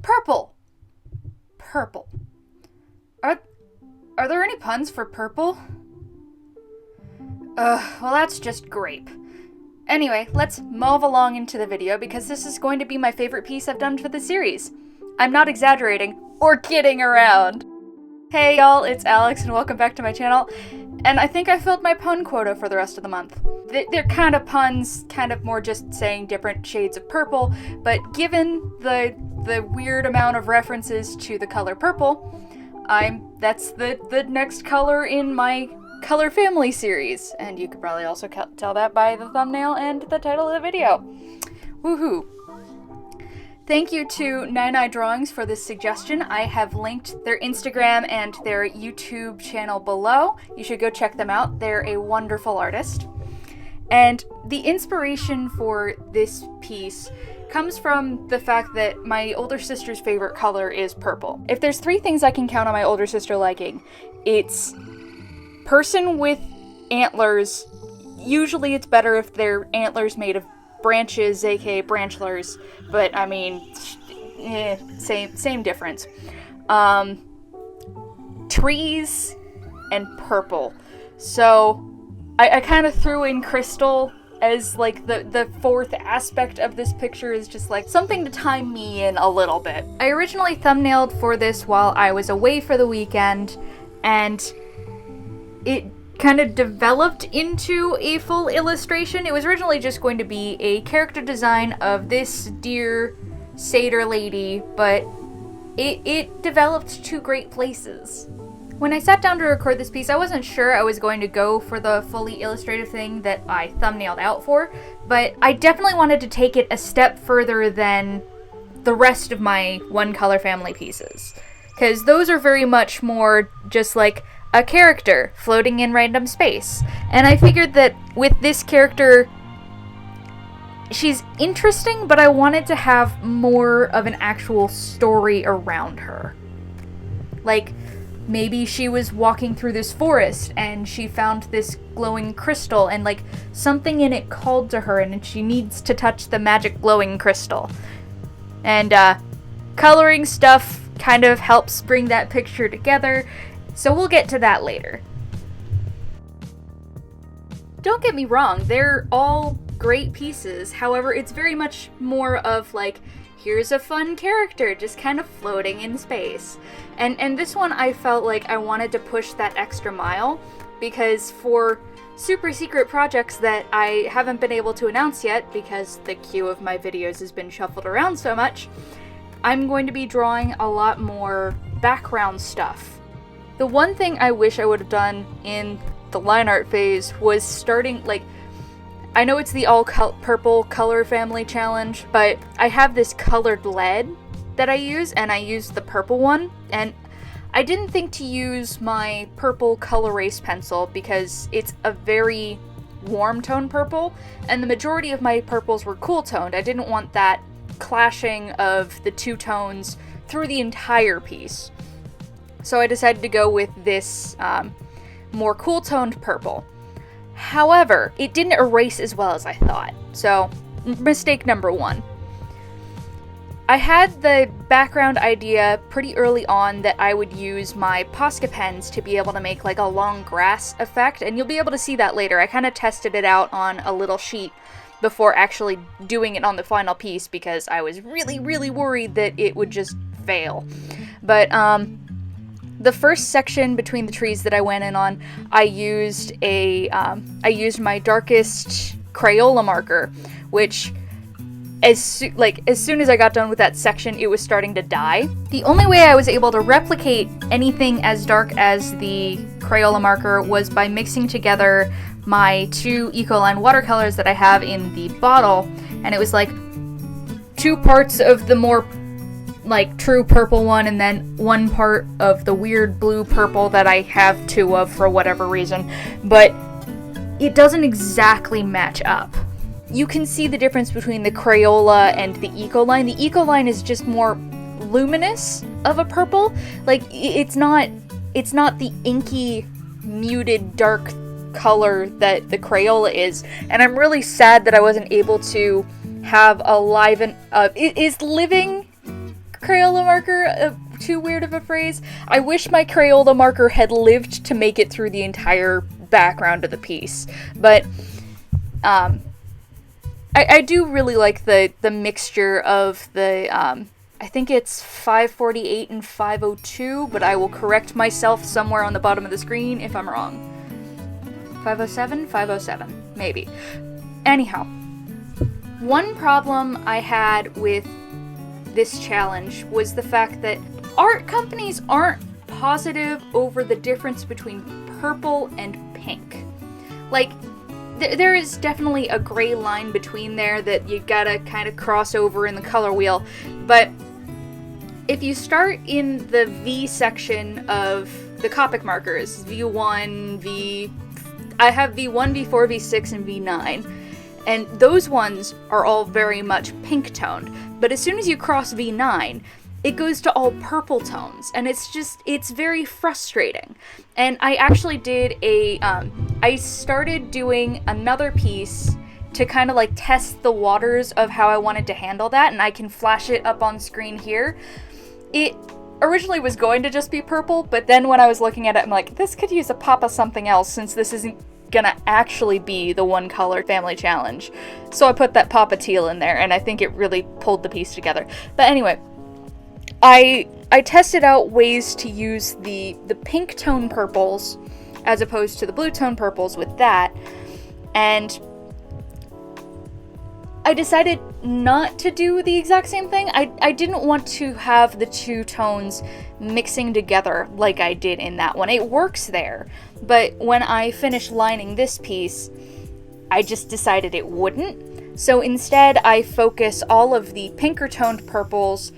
Purple. Purple. Are there any puns for purple? Well that's just grape. Anyway, let's move along into the video because this is going to be my favorite piece I've done for the series. I'm not exaggerating or kidding around. Hey y'all, it's Alex and welcome back to my channel. And I think I filled my pun quota for the rest of the month. They're kind of puns, kind of more just saying different shades of purple, but given the weird amount of references to the color purple, that's the next color in my color family series. And you could probably also tell that by the thumbnail and the title of the video. Woohoo! Thank you to Nine Eye Drawings for this suggestion. I have linked their Instagram and their YouTube channel below. You should go check them out. They're a wonderful artist. And the inspiration for this piece comes from the fact that my older sister's favorite color is purple. If there's three things I can count on my older sister liking, it's person with antlers. Usually it's better if they're antlers made of branches, aka branchlers, but I mean, same difference. Trees and purple. So I kind of threw in crystal as like the fourth aspect of this picture, is just like something to tie me in a little bit. I originally thumbnailed for this while I was away for the weekend, and it kind of developed into a full illustration. It was originally just going to be a character design of this dear satyr lady, but it developed to great places. When I sat down to record this piece, I wasn't sure I was going to go for the fully illustrative thing that I thumbnailed out for, but I definitely wanted to take it a step further than the rest of my one color family pieces, because those are very much more just like a character floating in random space. And I figured that with this character, she's interesting, but I wanted to have more of an actual story around her. Like, maybe she was walking through this forest and she found this glowing crystal and like something in it called to her and she needs to touch the magic glowing crystal. And coloring stuff kind of helps bring that picture together. So we'll get to that later. Don't get me wrong, they're all great pieces. However, it's very much more of like, here's a fun character just kind of floating in space. And this one I felt like I wanted to push that extra mile, because for super secret projects that I haven't been able to announce yet because the queue of my videos has been shuffled around so much, I'm going to be drawing a lot more background stuff. The one thing I wish I would have done in the line art phase was starting, like, I know it's the all purple color family challenge, but I have this colored lead that I use, and I used the purple one, and I didn't think to use my purple color erase pencil because it's a very warm tone purple, and the majority of my purples were cool toned. I didn't want that clashing of the two tones through the entire piece. So I decided to go with this more cool-toned purple. However, it didn't erase as well as I thought. So, mistake number one. I had the background idea pretty early on that I would use my Posca pens to be able to make like a long grass effect, and you'll be able to see that later. I kind of tested it out on a little sheet before actually doing it on the final piece because I was really, really worried that it would just fail. But, the first section between the trees that I went in on, I used my darkest Crayola marker, which as soon as I got done with that section, it was starting to die. The only way I was able to replicate anything as dark as the Crayola marker was by mixing together my two Ecoline watercolors that I have in the bottle, and it was like 2 parts of the more like true purple one and then 1 part of the weird blue purple that I have 2 of for whatever reason, but it doesn't exactly match up. You can see the difference between the Crayola and the Ecoline. The Ecoline is just more luminous of a purple. Like, it's not the inky, muted, dark color that the Crayola is, and I'm really sad that I wasn't able to have a living Crayola marker too weird of a phrase. I wish my Crayola marker had lived to make it through the entire background of the piece. But I do really like the mixture of the I think it's 548 and 502, but I will correct myself somewhere on the bottom of the screen if I'm wrong. 507? 507, maybe. Anyhow, one problem I had with this challenge was the fact that art companies aren't positive over the difference between purple and pink. Like, there is definitely a gray line between there that you gotta kind of cross over in the color wheel, but if you start in the V section of the Copic markers, V1, I have V1, V4, V6, and V9, and those ones are all very much pink toned, but as soon as you cross V9, it goes to all purple tones, and it's very frustrating. And I actually did I started doing another piece to kind of like test the waters of how I wanted to handle that, and I can flash it up on screen here. It originally was going to just be purple, but then when I was looking at it, I'm like, this could use a pop of something else since this isn't gonna actually be the one color family challenge. So I put that pop of teal in there, and I think it really pulled the piece together. But anyway, I tested out ways to use the pink tone purples as opposed to the blue tone purples with that, and I decided not to do the exact same thing. I didn't want to have the two tones mixing together like I did in that one. It works there, but when I finished lining this piece, I just decided it wouldn't. So instead, I focus all of the pinker toned purples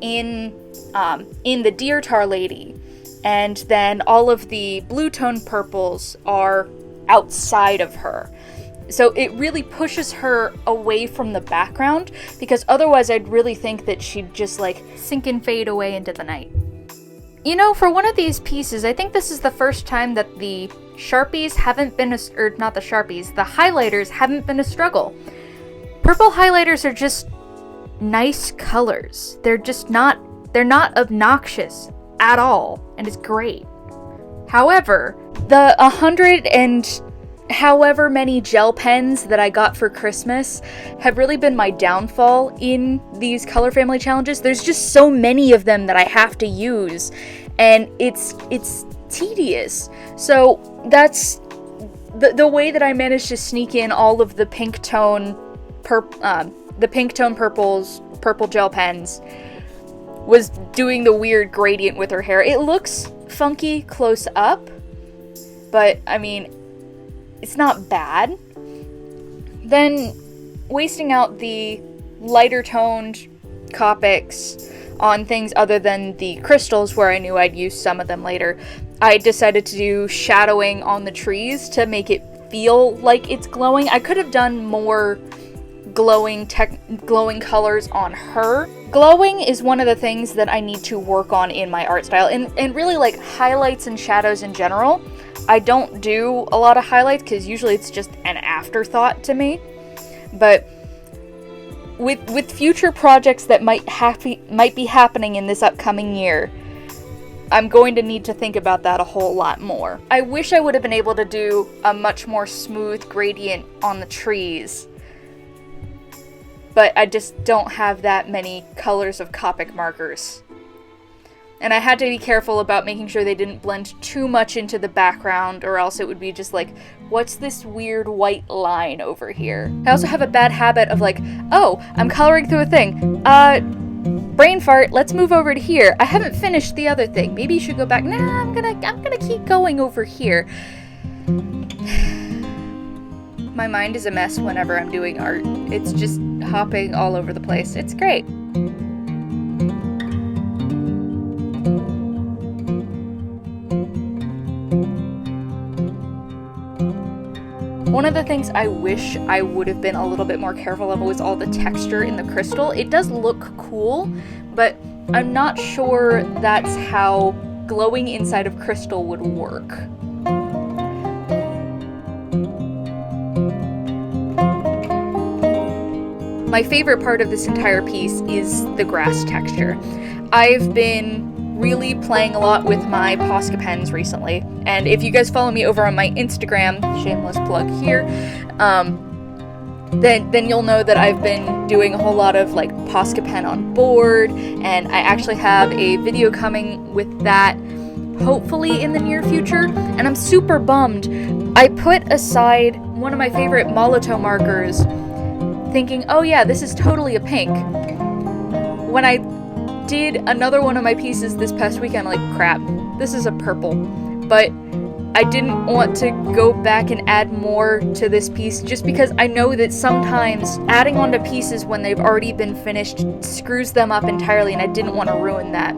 in the Deer Tar Lady, and then all of the blue toned purples are outside of her. So it really pushes her away from the background, because otherwise I'd really think that she'd just like sink and fade away into the night. You know, for one of these pieces, I think this is the first time that the Sharpies haven't been not the Sharpies, the highlighters haven't been a struggle. Purple highlighters are just nice colors. They're not obnoxious at all, and it's great. However, the 100 and however many gel pens that I got for Christmas have really been my downfall in these color family challenges. There's just so many of them that I have to use, and it's tedious. So that's the way that I managed to sneak in all of the pink tone purples, purple gel pens, was doing the weird gradient with her hair. It looks funky close up, but I mean, it's not bad. Then wasting out the lighter toned Copics on things other than the crystals, where I knew I'd use some of them later, I decided to do shadowing on the trees to make it feel like it's glowing. I could have done more glowing colors on her. Glowing is one of the things that I need to work on in my art style, and really like highlights and shadows in general. I don't do a lot of highlights because usually it's just an afterthought to me. But with future projects that might be happening in this upcoming year, I'm going to need to think about that a whole lot more. I wish I would have been able to do a much more smooth gradient on the trees, but I just don't have that many colors of Copic markers. And I had to be careful about making sure they didn't blend too much into the background, or else it would be just like, what's this weird white line over here? I also have a bad habit of like, oh, I'm coloring through a thing. Brain fart, let's move over to here. I haven't finished the other thing. Maybe you should go back. Nah, I'm gonna keep going over here. My mind is a mess whenever I'm doing art. It's just hopping all over the place. It's great. One of the things I wish I would have been a little bit more careful of was all the texture in the crystal. It does look cool, but I'm not sure that's how glowing inside of crystal would work. my favorite part of this entire piece is the grass texture. I've been really playing a lot with my Posca pens recently, and if you guys follow me over on my Instagram, shameless plug here, then you'll know that I've been doing a whole lot of like Posca pen on board, and I actually have a video coming with that hopefully in the near future, and I'm super bummed. I put aside one of my favorite Molotow markers thinking, oh yeah, this is totally a pink. When I did another one of my pieces this past weekend, I'm like, crap, this is a purple. But I didn't want to go back and add more to this piece just because I know that sometimes adding onto pieces when they've already been finished screws them up entirely, and I didn't want to ruin that.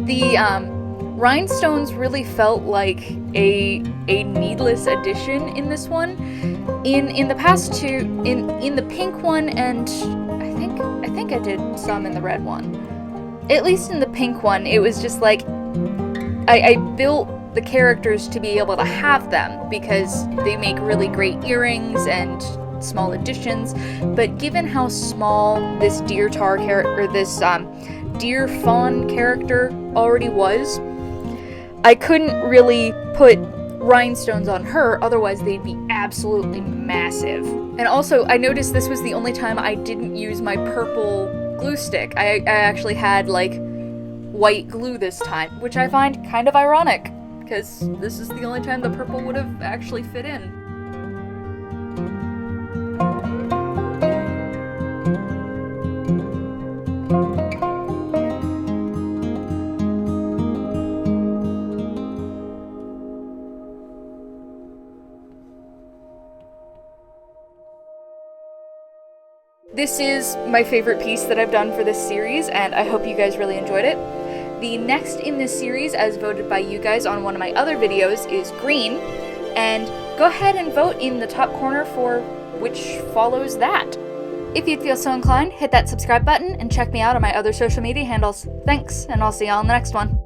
The rhinestones really felt like a needless addition in this one. In the past two, in the pink one, and I think I did some in the red one. At least in the pink one, it was just like I built the characters to be able to have them because they make really great earrings and small additions. But given how small this deer tar character, or this deer fawn character already was, I couldn't really put rhinestones on her, otherwise they'd be absolutely massive. And also, I noticed this was the only time I didn't use my purple glue stick. I actually had like white glue this time, which I find kind of ironic, because this is the only time the purple would have actually fit in. This is my favorite piece that I've done for this series, and I hope you guys really enjoyed it. The next in this series, as voted by you guys on one of my other videos, is green, and go ahead and vote in the top corner for which follows that. If you feel so inclined, hit that subscribe button and check me out on my other social media handles. Thanks, and I'll see y'all in the next one.